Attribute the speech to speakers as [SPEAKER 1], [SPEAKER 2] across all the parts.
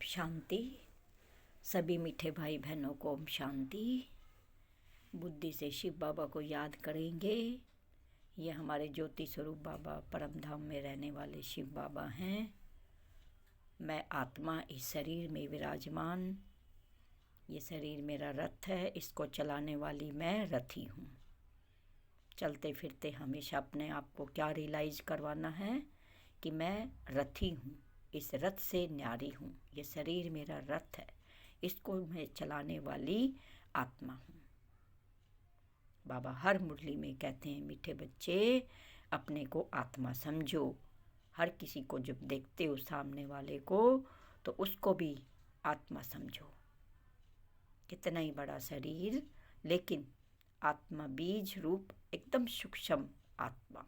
[SPEAKER 1] शांति। सभी मीठे भाई बहनों को ओम शांति। बुद्धि से शिव बाबा को याद करेंगे। ये हमारे ज्योति स्वरूप बाबा परम धाम में रहने वाले शिव बाबा हैं। मैं आत्मा इस शरीर में विराजमान। ये शरीर मेरा रथ है, इसको चलाने वाली मैं रथी हूँ। चलते फिरते हमेशा अपने आप को क्या रियलाइज करवाना है कि मैं रथी हूँ, इस रथ से न्यारी हूँ। ये शरीर मेरा रथ है, इसको मैं चलाने वाली आत्मा हूँ। बाबा हर मुरली में कहते हैं, मीठे बच्चे अपने को आत्मा समझो। हर किसी को जब देखते हो सामने वाले को, तो उसको भी आत्मा समझो। कितना ही बड़ा शरीर, लेकिन आत्मा बीज रूप एकदम सूक्ष्म आत्मा,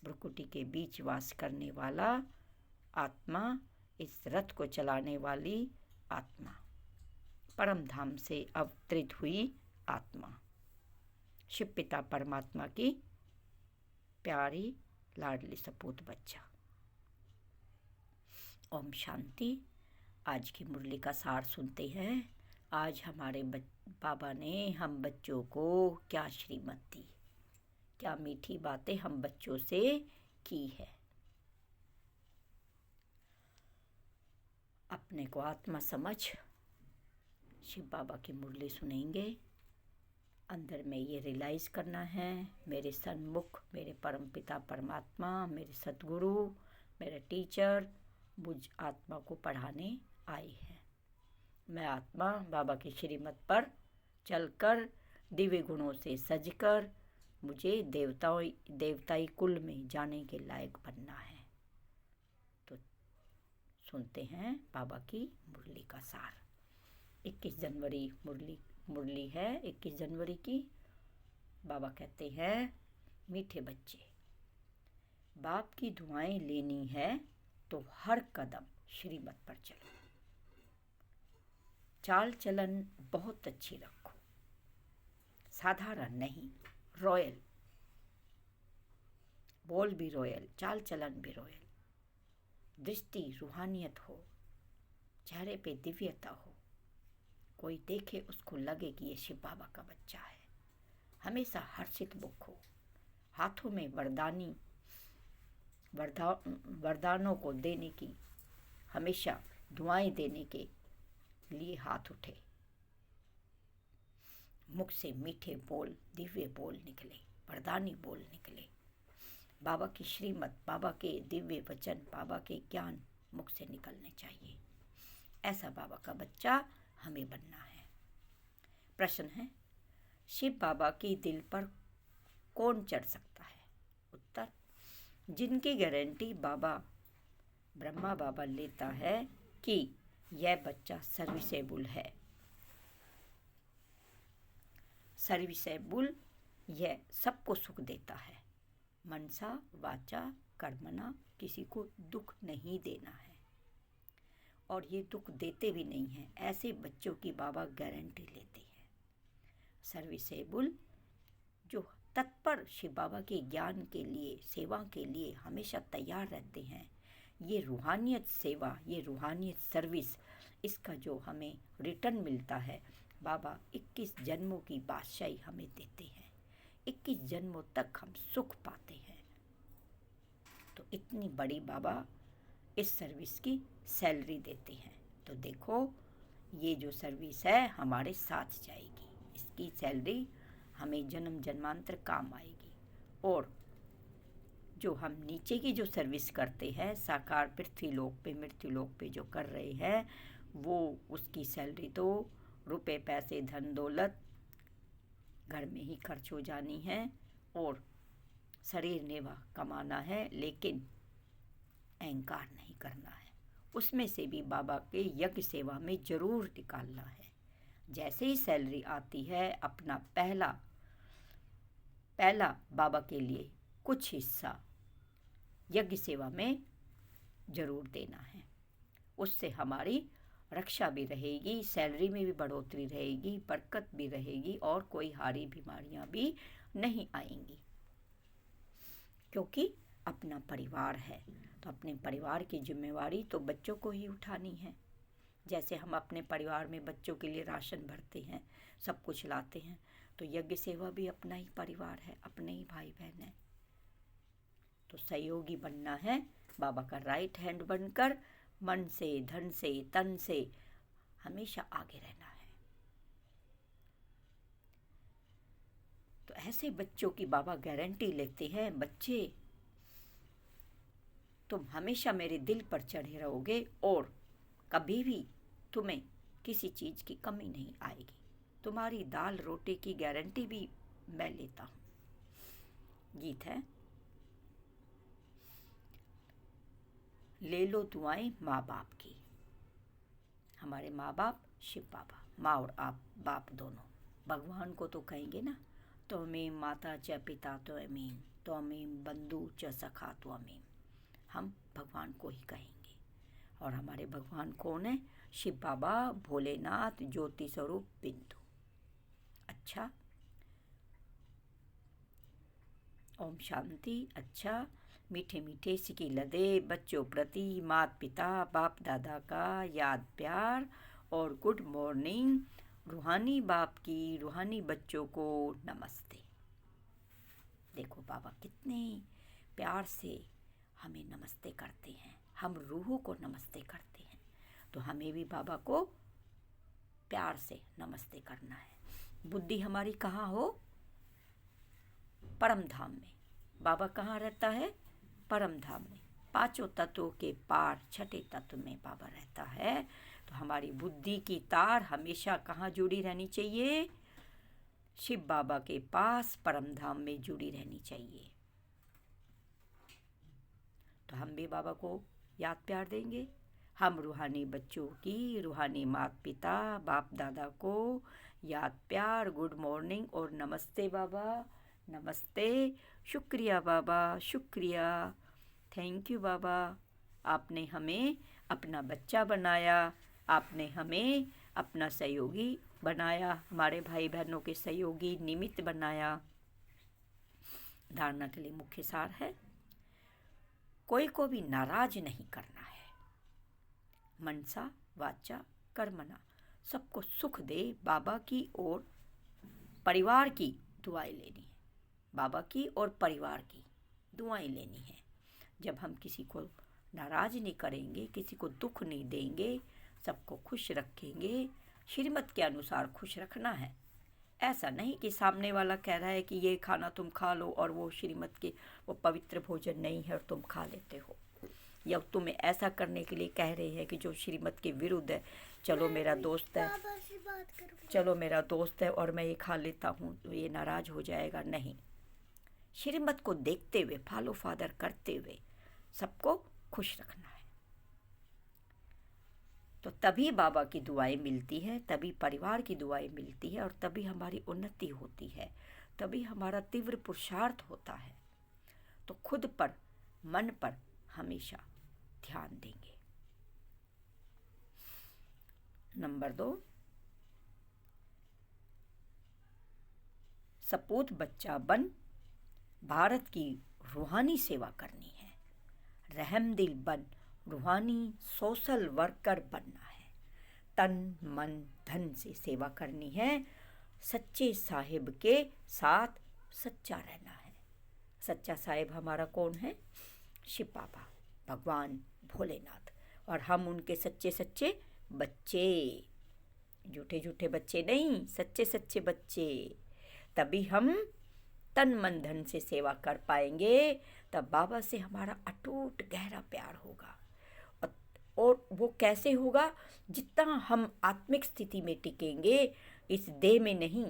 [SPEAKER 1] भ्रुकुटी के बीच वास करने वाला आत्मा, इस रथ को चलाने वाली आत्मा, परम धाम से अवतरित हुई आत्मा, शिव पिता परमात्मा की प्यारी लाडली सपूत बच्चा। ओम शांति। आज की मुरली का सार सुनते हैं। आज हमारे बाबा ने हम बच्चों को क्या श्रीमत दी, क्या मीठी बातें हम बच्चों से की है। अपने को आत्मा समझ शिव बाबा की मुरली सुनेंगे। अंदर में ये रियलाइज करना है, मेरे सन्मुख मेरे परम पिता परमात्मा, मेरे सतगुरु, मेरे टीचर मुझ आत्मा को पढ़ाने आए हैं। मैं आत्मा बाबा की श्रीमत पर चलकर दिव्य गुणों से सजकर मुझे देवताई कुल में जाने के लायक बनना है। तो सुनते हैं बाबा की मुरली का सार। 21 जनवरी मुरली है, 21 जनवरी की। बाबा कहते हैं, मीठे बच्चे, बाप की दुआएं लेनी है तो हर कदम श्रीमत पर चलो। चाल चलन बहुत अच्छी रखो, साधारण नहीं, रॉयल। बोल भी रॉयल, चाल चलन भी रॉयल। दृष्टि रूहानियत हो, चेहरे पे दिव्यता हो, कोई देखे उसको लगे कि ये शिव बाबा का बच्चा है। हमेशा हर्षित मुख हो, हाथों में वरदानों को देने की, हमेशा दुआएं देने के लिए हाथ उठे। मुख से मीठे बोल, दिव्य बोल निकले, वरदानी बोल निकले। बाबा की श्रीमत, बाबा के दिव्य वचन, बाबा के ज्ञान मुख से निकलने चाहिए। ऐसा बाबा का बच्चा हमें बनना है। प्रश्न है, शिव बाबा की दिल पर कौन चढ़ सकता है? उत्तर, जिनकी गारंटी बाबा ब्रह्मा बाबा लेता है कि यह बच्चा सर्विसेबल है। सर्विसेबल, यह सबको सुख देता है। मनसा वाचा कर्मणा, किसी को दुख नहीं देना है और ये दुख देते भी नहीं हैं। ऐसे बच्चों की बाबा गारंटी लेते हैं। सर्विसेबल, जो तत्पर शिव बाबा के ज्ञान के लिए, सेवा के लिए हमेशा तैयार रहते हैं। ये रूहानियत सेवा, ये रूहानियत सर्विस, इसका जो हमें रिटर्न मिलता है, बाबा 21 जन्मों की बादशाही हमें देते हैं। 21 जन्मों तक हम सुख पाते हैं। तो इतनी बड़ी बाबा इस सर्विस की सैलरी देते हैं। तो देखो, ये जो सर्विस है हमारे साथ जाएगी, इसकी सैलरी हमें जन्म जन्मांतर काम आएगी। और जो हम नीचे की जो सर्विस करते हैं, साकार पृथ्वी लोक पे, मृत्यु लोक पे जो कर रहे हैं, वो उसकी सैलरी तो रुपए पैसे धन दौलत घर में ही खर्च हो जानी है और शरीर नेवा कमाना है, लेकिन अहंकार नहीं करना है। उसमें से भी बाबा के यज्ञ सेवा में जरूर निकालना है। जैसे ही सैलरी आती है, अपना पहला बाबा के लिए कुछ हिस्सा यज्ञ सेवा में जरूर देना है। उससे हमारी रक्षा भी रहेगी, सैलरी में भी बढ़ोतरी रहेगी, बरकत भी रहेगी और कोई हारी बीमारियां भी नहीं आएंगी। क्योंकि अपना परिवार है, तो अपने परिवार की जिम्मेवारी तो बच्चों को ही उठानी है। जैसे हम अपने परिवार में बच्चों के लिए राशन भरते हैं, सब कुछ लाते हैं, तो यज्ञ सेवा भी अपना ही परिवार है, अपने ही भाई बहन है। तो सहयोगी बनना है, बाबा का राइट हैंड बनकर मन से, धन से, तन से हमेशा आगे रहना है। तो ऐसे बच्चों की बाबा गारंटी लेते हैं, बच्चे तुम हमेशा मेरे दिल पर चढ़े रहोगे और कभी भी तुम्हें किसी चीज़ की कमी नहीं आएगी। तुम्हारी दाल रोटी की गारंटी भी मैं लेता हूँ। गीत है, ले लो दुआएं माँ बाप की। हमारे माँ बाप शिव बाबा, माँ और आप बाप दोनों भगवान को तो कहेंगे ना, त्वमेव माता च पिता त्वमेव, त्वमेव बंधु च सखा त्वमेव। हम भगवान को ही कहेंगे। और हमारे भगवान कौन है? शिव बाबा, भोलेनाथ, ज्योति स्वरूप बिंदु। अच्छा, ओम शांति। अच्छा, मीठे मीठे सिकी लदे बच्चों प्रति माता पिता बाप दादा का याद प्यार और गुड मॉर्निंग। रूहानी बाप की रूहानी बच्चों को नमस्ते। देखो बाबा कितने प्यार से हमें नमस्ते करते हैं, हम रूहों को नमस्ते करते हैं, तो हमें भी बाबा को प्यार से नमस्ते करना है। बुद्धि हमारी कहाँ हो? परम धाम में। बाबा कहाँ रहता है? परम धाम में। पांचों तत्वों के पार छठे तत्व में बाबा रहता है। तो हमारी बुद्धि की तार हमेशा कहाँ जुड़ी रहनी चाहिए? शिव बाबा के पास परम धाम में जुड़ी रहनी चाहिए। तो हम भी बाबा को याद प्यार देंगे। हम रूहानी बच्चों की रूहानी माता पिता बाप दादा को याद प्यार, गुड मॉर्निंग और नमस्ते बाबा, नमस्ते, शुक्रिया बाबा, शुक्रिया, थैंक यू बाबा। आपने हमें अपना बच्चा बनाया, आपने हमें अपना सहयोगी बनाया, हमारे भाई बहनों के सहयोगी निमित्त बनाया। धारणा के लिए मुख्य सार है, कोई को भी नाराज नहीं करना है। मनसा वाचा कर्मणा, सबको सुख दे बाबा की और परिवार की दुआएं लेनी है। बाबा की और परिवार की दुआएं लेनी है। जब हम किसी को नाराज नहीं करेंगे, किसी को दुख नहीं देंगे, सबको खुश रखेंगे, श्रीमत के अनुसार खुश रखना है। ऐसा नहीं कि सामने वाला कह रहा है कि ये खाना तुम खा लो और वो श्रीमत के वो पवित्र भोजन नहीं है और तुम खा लेते हो, या तुम्हें ऐसा करने के लिए कह रहे हैं कि जो श्रीमत के विरुद्ध है। चलो मेरा दोस्त है, चलो मेरा दोस्त है और मैं ये खा लेता हूँ तो ये नाराज हो जाएगा। नहीं, श्रीमत को देखते हुए, फॉलो फादर करते हुए सबको खुश रखना है। तो तभी बाबा की दुआएं मिलती है, तभी परिवार की दुआएं मिलती है और तभी हमारी उन्नति होती है, तभी हमारा तीव्र पुरुषार्थ होता है। तो खुद पर, मन पर हमेशा ध्यान देंगे। नंबर 2, सपूत बच्चा बन भारत की रूहानी सेवा करनी है। रहमदिल बन रूहानी सोशल वर्कर बनना है। तन मन धन से सेवा करनी है। सच्चे साहिब के साथ सच्चा रहना है। सच्चा साहिब हमारा कौन है? शिव बाबा, भगवान भोलेनाथ, और हम उनके सच्चे सच्चे बच्चे, झूठे झूठे बच्चे नहीं, सच्चे सच्चे बच्चे। तभी हम तन मन धन से सेवा कर पाएंगे, तब बाबा से हमारा अटूट गहरा प्यार होगा। और वो कैसे होगा? जितना हम आत्मिक स्थिति में टिकेंगे, इस देह में नहीं,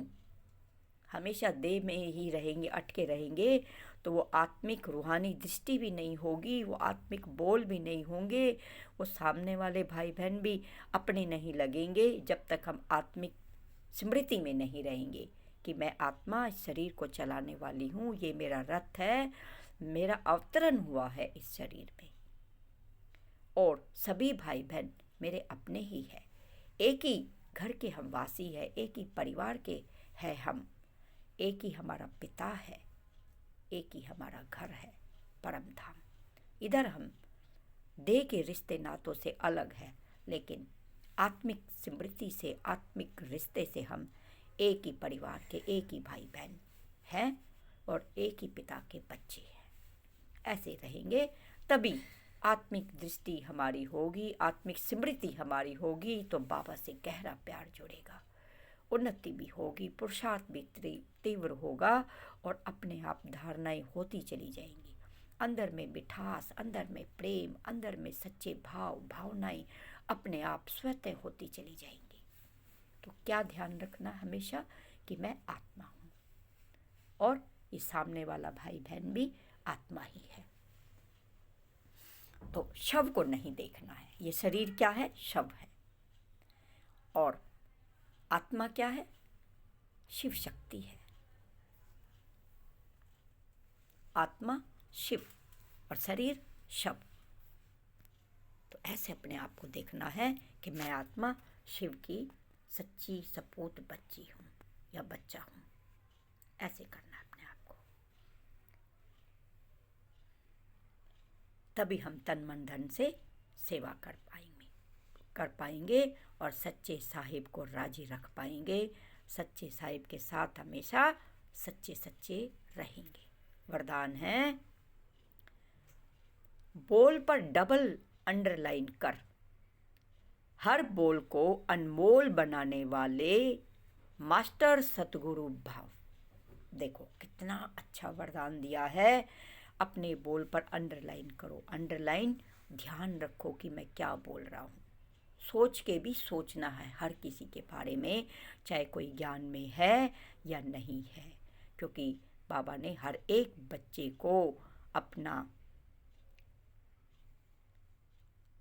[SPEAKER 1] हमेशा देह में ही रहेंगे, अटके रहेंगे, तो वो आत्मिक रूहानी दृष्टि भी नहीं होगी, वो आत्मिक बोल भी नहीं होंगे, वो सामने वाले भाई बहन भी अपने नहीं लगेंगे, जब तक हम आत्मिक स्मृति में नहीं रहेंगे कि मैं आत्मा इस शरीर को चलाने वाली हूँ, ये मेरा रथ है, मेरा अवतरण हुआ है इस शरीर में, और सभी भाई बहन मेरे अपने ही है, एक ही घर के हम वासी है, एक ही परिवार के है हम, एक ही हमारा पिता है, एक ही हमारा घर है, परम धाम। इधर हम देह के रिश्ते नातों से अलग है, लेकिन आत्मिक स्मृति से, आत्मिक रिश्ते से हम एक ही परिवार के, एक ही भाई बहन हैं और एक ही पिता के बच्चे हैं। ऐसे रहेंगे तभी आत्मिक दृष्टि हमारी होगी, आत्मिक स्मृति हमारी होगी तो बाबा से गहरा प्यार जुड़ेगा, उन्नति भी होगी, पुरुषार्थ भी तीव्र होगा और अपने आप धारणाएं होती चली जाएंगी। अंदर में मिठास, अंदर में प्रेम, अंदर में सच्चे भावनाएं अपने आप स्वतः होती चली जाएंगी। तो क्या ध्यान रखना हमेशा कि मैं आत्मा हूँ और ये सामने वाला भाई बहन भी आत्मा ही है। तो शव को नहीं देखना है। ये शरीर क्या है? शव है। और आत्मा क्या है? शिव शक्ति है। आत्मा शिव और शरीर शव। तो ऐसे अपने आप को देखना है कि मैं आत्मा शिव की सच्ची सपूत बच्ची हूँ या बच्चा हूँ। ऐसे करना है अपने आप को, तभी हम तन मन धन से सेवा कर पाएंगे और सच्चे साहिब को राजी रख पाएंगे। सच्चे साहिब के साथ हमेशा सच्चे रहेंगे। वरदान है, बोल पर डबल अंडरलाइन कर, हर बोल को अनमोल बनाने वाले मास्टर सतगुरु भाव। देखो कितना अच्छा वरदान दिया है। अपने बोल पर अंडरलाइन करो। अंडरलाइन, ध्यान रखो कि मैं क्या बोल रहा हूँ। सोच के भी सोचना है हर किसी के बारे में, चाहे कोई ज्ञान में है या नहीं है, क्योंकि बाबा ने हर एक बच्चे को अपना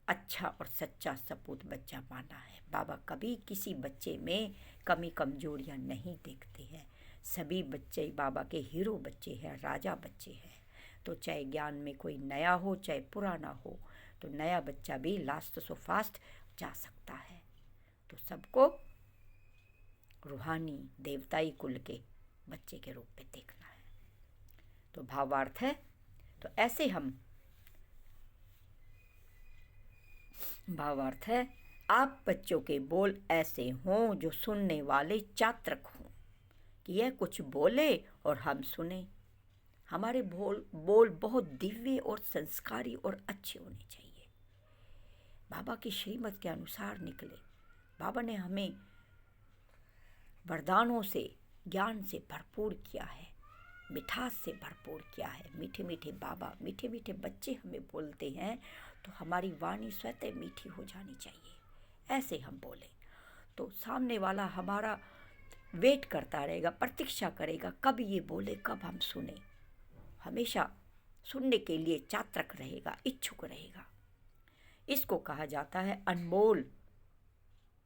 [SPEAKER 1] अच्छा और सच्चा सपूत बच्चा माना है। बाबा कभी किसी बच्चे में कमी कमजोरियां नहीं देखते हैं। सभी बच्चे बाबा के हीरो बच्चे हैं, राजा बच्चे हैं। तो चाहे ज्ञान में कोई नया हो चाहे पुराना हो, तो नया बच्चा भी लास्ट सो फास्ट जा सकता है। तो सबको रूहानी देवताई कुल के बच्चे के रूप में देखना है। तो भावार्थ है, तो ऐसे हम भावार्थ है, आप बच्चों के बोल ऐसे हों जो सुनने वाले चातक हों, कि यह कुछ बोले और हम सुने। हमारे बोल बहुत दिव्य और संस्कारी और अच्छे होने चाहिए, बाबा की श्रीमत के अनुसार निकले। बाबा ने हमें वरदानों से, ज्ञान से भरपूर किया है, मिठास से भरपूर किया है। मीठे मीठे बाबा, मीठे मीठे बच्चे हमें बोलते हैं, तो हमारी वाणी स्वतः मीठी हो जानी चाहिए। ऐसे हम बोलें तो सामने वाला हमारा वेट करता रहेगा, प्रतीक्षा करेगा, कब ये बोले, कब हम सुने। हमेशा सुनने के लिए चातक रहेगा, इच्छुक रहेगा। इसको कहा जाता है अनमोल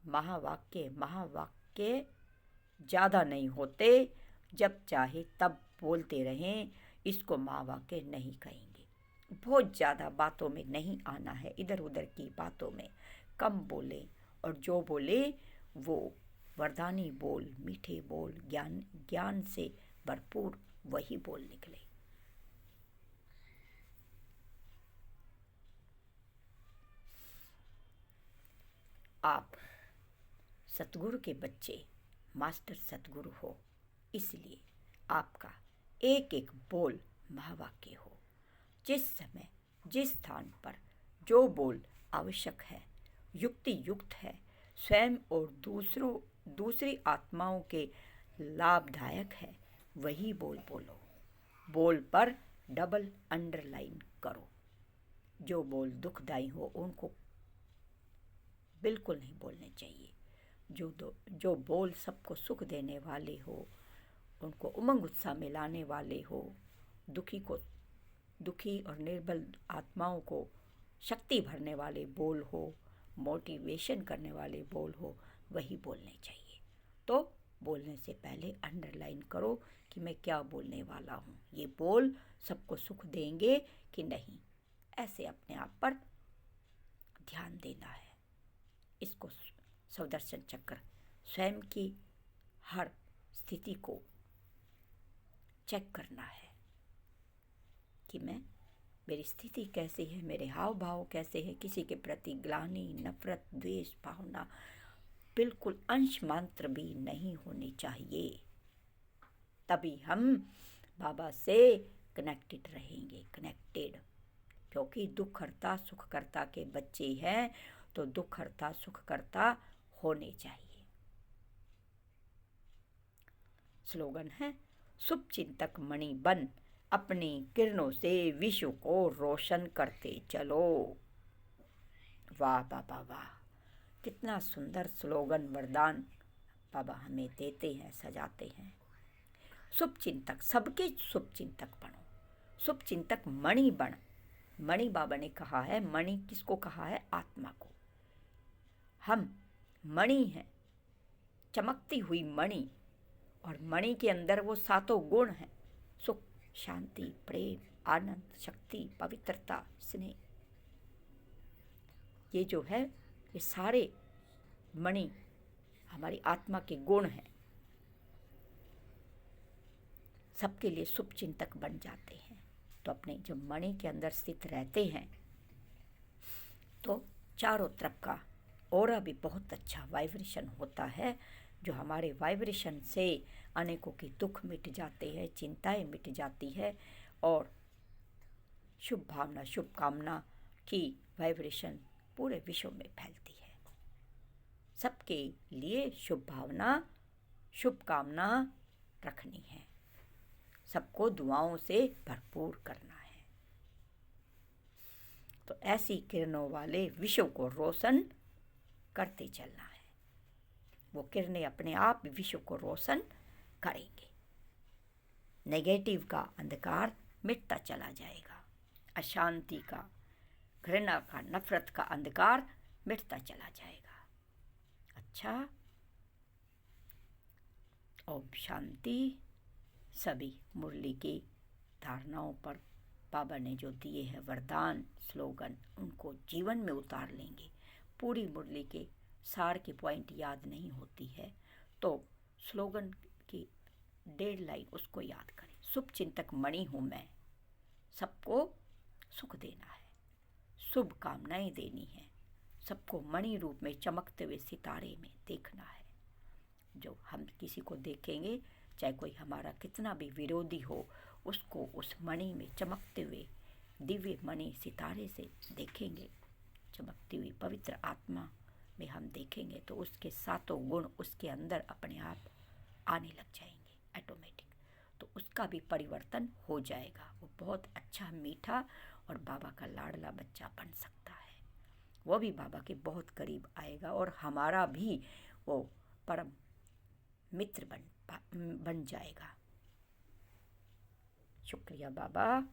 [SPEAKER 1] महावाक्य। महावाक्य ज़्यादा नहीं होते, जब चाहे तब बोलते रहें, इसको महावाक्य नहीं कहेंगे। बहुत ज़्यादा बातों में नहीं आना है, इधर उधर की बातों में कम बोले, और जो बोले वो वरदानी बोल, मीठे बोल, ज्ञान से भरपूर वही बोल निकले। आप सतगुरु के बच्चे, मास्टर सतगुरु हो, इसलिए आपका एक एक बोल महावाक्य हो। जिस समय जिस स्थान पर जो बोल आवश्यक है, युक्ति युक्त है, स्वयं और दूसरी आत्माओं के लाभदायक है, वही बोल बोलो। बोल पर डबल अंडरलाइन करो। जो बोल दुखदायी हो उनको बिल्कुल नहीं बोलने चाहिए। जो बोल सबको सुख देने वाले हो, उनको उमंग उत्साह में लाने वाले हो, दुखी और निर्बल आत्माओं को शक्ति भरने वाले बोल हो, मोटिवेशन करने वाले बोल हो, वही बोलने चाहिए। तो बोलने से पहले अंडरलाइन करो कि मैं क्या बोलने वाला हूँ, ये बोल सबको सुख देंगे कि नहीं। ऐसे अपने आप पर ध्यान देना है। इसको सुदर्शन चक्र स्वयं की हर स्थिति को चेक करना है कि मैं मेरी स्थिति कैसी है, मेरे हाव भाव कैसे हैं, किसी के प्रति ग्लानि, नफरत, द्वेष भावना बिल्कुल अंश मात्र भी नहीं होनी चाहिए। तभी हम बाबा से कनेक्टेड रहेंगे, कनेक्टेड। क्योंकि दुख हरता सुख करता के बच्चे हैं, तो दुख हरता सुख करता होने चाहिए। स्लोगन है, शुभ चिंतक मणि बन, अपनी किरणों से विश्व को रोशन करते चलो। वाह बाबा वाह, कितना सुंदर स्लोगन वरदान बाबा हमें देते हैं, सजाते हैं। शुभ चिंतक, सबके शुभ चिंतक बनो, शुभ चिंतक मणि बन। मणि बाबा ने कहा है, मणि किसको कहा है? आत्मा को। हम मणि हैं, चमकती हुई मणि, और मणि के अंदर वो सातों गुण हैं, सुख, शांति, प्रेम, आनंद, शक्ति, पवित्रता, स्नेह। ये जो है, ये सारे मणि हमारी आत्मा के गुण हैं। सबके लिए शुभ चिंतक बन जाते हैं। तो अपने जब मणि के अंदर स्थित रहते हैं तो चारों तरफ का ऑरा भी बहुत अच्छा वाइब्रेशन होता है, जो हमारे वाइब्रेशन से अनेकों के दुख मिट जाते हैं, चिंताएं मिट जाती है, और शुभ भावना, शुभकामना की वाइब्रेशन पूरे विश्व में फैलती है। सबके लिए शुभ भावना, शुभकामना रखनी है, सबको दुआओं से भरपूर करना है। तो ऐसी किरणों वाले विश्व को रोशन करते चलना है। वो किरणें अपने आप विश्व को रोशन करेंगे। नेगेटिव का अंधकार मिटता चला जाएगा, अशांति का, घृणा का, नफरत का अंधकार मिटता चला जाएगा। अच्छा, ओम शांति। सभी मुरली की धारणाओं पर बाबा ने जो दिए हैं वरदान, स्लोगन, उनको जीवन में उतार लेंगे। पूरी मुरली के सार की पॉइंट याद नहीं होती है, तो स्लोगन की 1.5 लाइन उसको याद करें। शुभ चिंतक मणि हूँ मैं, सबको सुख देना है, शुभ कामनाएं देनी है, सबको मणि रूप में चमकते हुए सितारे में देखना है। जो हम किसी को देखेंगे, चाहे कोई हमारा कितना भी विरोधी हो, उसको उस मणि में चमकते हुए दिव्य मणि सितारे से देखेंगे, चमकती हुई पवित्र आत्मा में हम देखेंगे, तो उसके सातों गुण उसके अंदर अपने आप आने लग जाएंगे ऑटोमेटिक। तो उसका भी परिवर्तन हो जाएगा। वो बहुत अच्छा, मीठा और बाबा का लाडला बच्चा बन सकता है। वो भी बाबा के बहुत करीब आएगा, और हमारा भी वो परम मित्र बन जाएगा। शुक्रिया बाबा,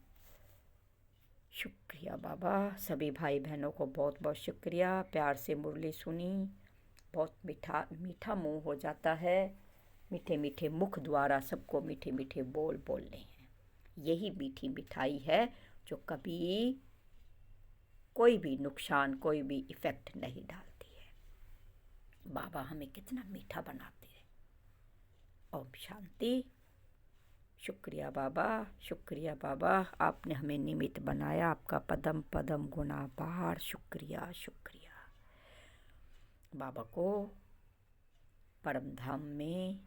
[SPEAKER 1] शुक्रिया बाबा। सभी भाई बहनों को बहुत बहुत शुक्रिया। प्यार से मुरली सुनी, बहुत मीठा मीठा मुँह हो जाता है। मीठे मीठे मुख द्वारा सबको मीठे मीठे बोल बोलने हैं। यही मीठी मिठाई है जो कभी कोई भी नुकसान, कोई भी इफ़ेक्ट नहीं डालती है। बाबा हमें कितना मीठा बनाते हैं। ओम शांति। शुक्रिया बाबा, शुक्रिया बाबा, आपने हमें निमित्त बनाया। आपका पदम पदम गुना बहार शुक्रिया, शुक्रिया। बाबा को परम धाम में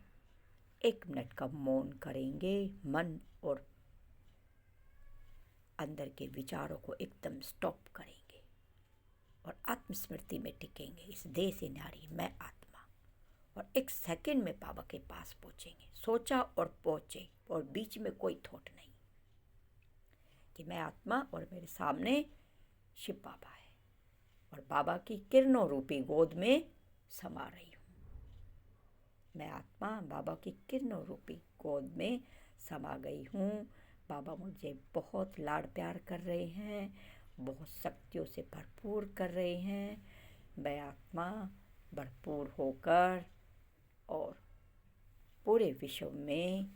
[SPEAKER 1] 1 मिनट का मौन करेंगे। मन और अंदर के विचारों को एकदम स्टॉप करेंगे और आत्मस्मृति में टिकेंगे। इस देह से न्यारी मैं आत्मा। और 1 सेकंड में बाबा के पास पहुंचेंगे। सोचा और पहुंचे, और बीच में कोई थॉट नहीं कि मैं आत्मा और मेरे सामने शिव बाबा है, और बाबा की किरणों रूपी गोद में समा रही हूँ। मैं आत्मा बाबा की किरणों रूपी गोद में समा गई हूँ। बाबा मुझे बहुत लाड प्यार कर रहे हैं, बहुत शक्तियों से भरपूर कर रहे हैं। मैं आत्मा भरपूर होकर और पूरे विश्व में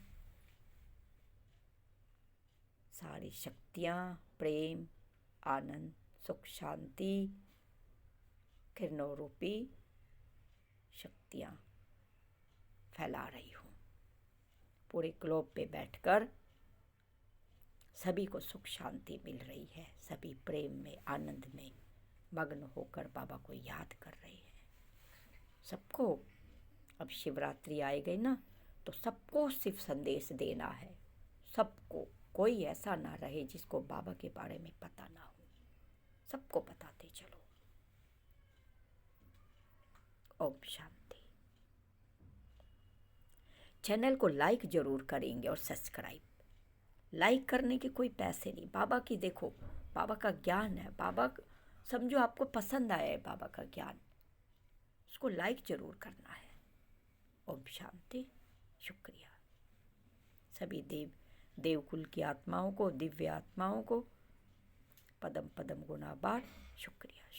[SPEAKER 1] सारी शक्तियाँ, प्रेम, आनंद, सुख, शांति, किरणों रूपी शक्तियाँ फैला रही हूँ। पूरे ग्लोब पे बैठकर सभी को सुख शांति मिल रही है, सभी प्रेम में आनंद में मग्न होकर बाबा को याद कर रहे हैं। सबको अब शिवरात्रि आए गई ना, तो सबको सिर्फ संदेश देना है, सबको, कोई ऐसा ना रहे जिसको बाबा के बारे में पता ना हो, सबको बताते चलो। ओम शांति। चैनल को लाइक जरूर करेंगे और सब्सक्राइब। लाइक करने के कोई पैसे नहीं, बाबा की देखो, बाबा का ज्ञान है, बाबा समझो आपको पसंद आया है बाबा का ज्ञान, उसको लाइक जरूर करना है। ओम शांति। शुक्रिया। सभी देवकुल की आत्माओं को, दिव्य आत्माओं को पदम पदम गुना बार शुक्रिया।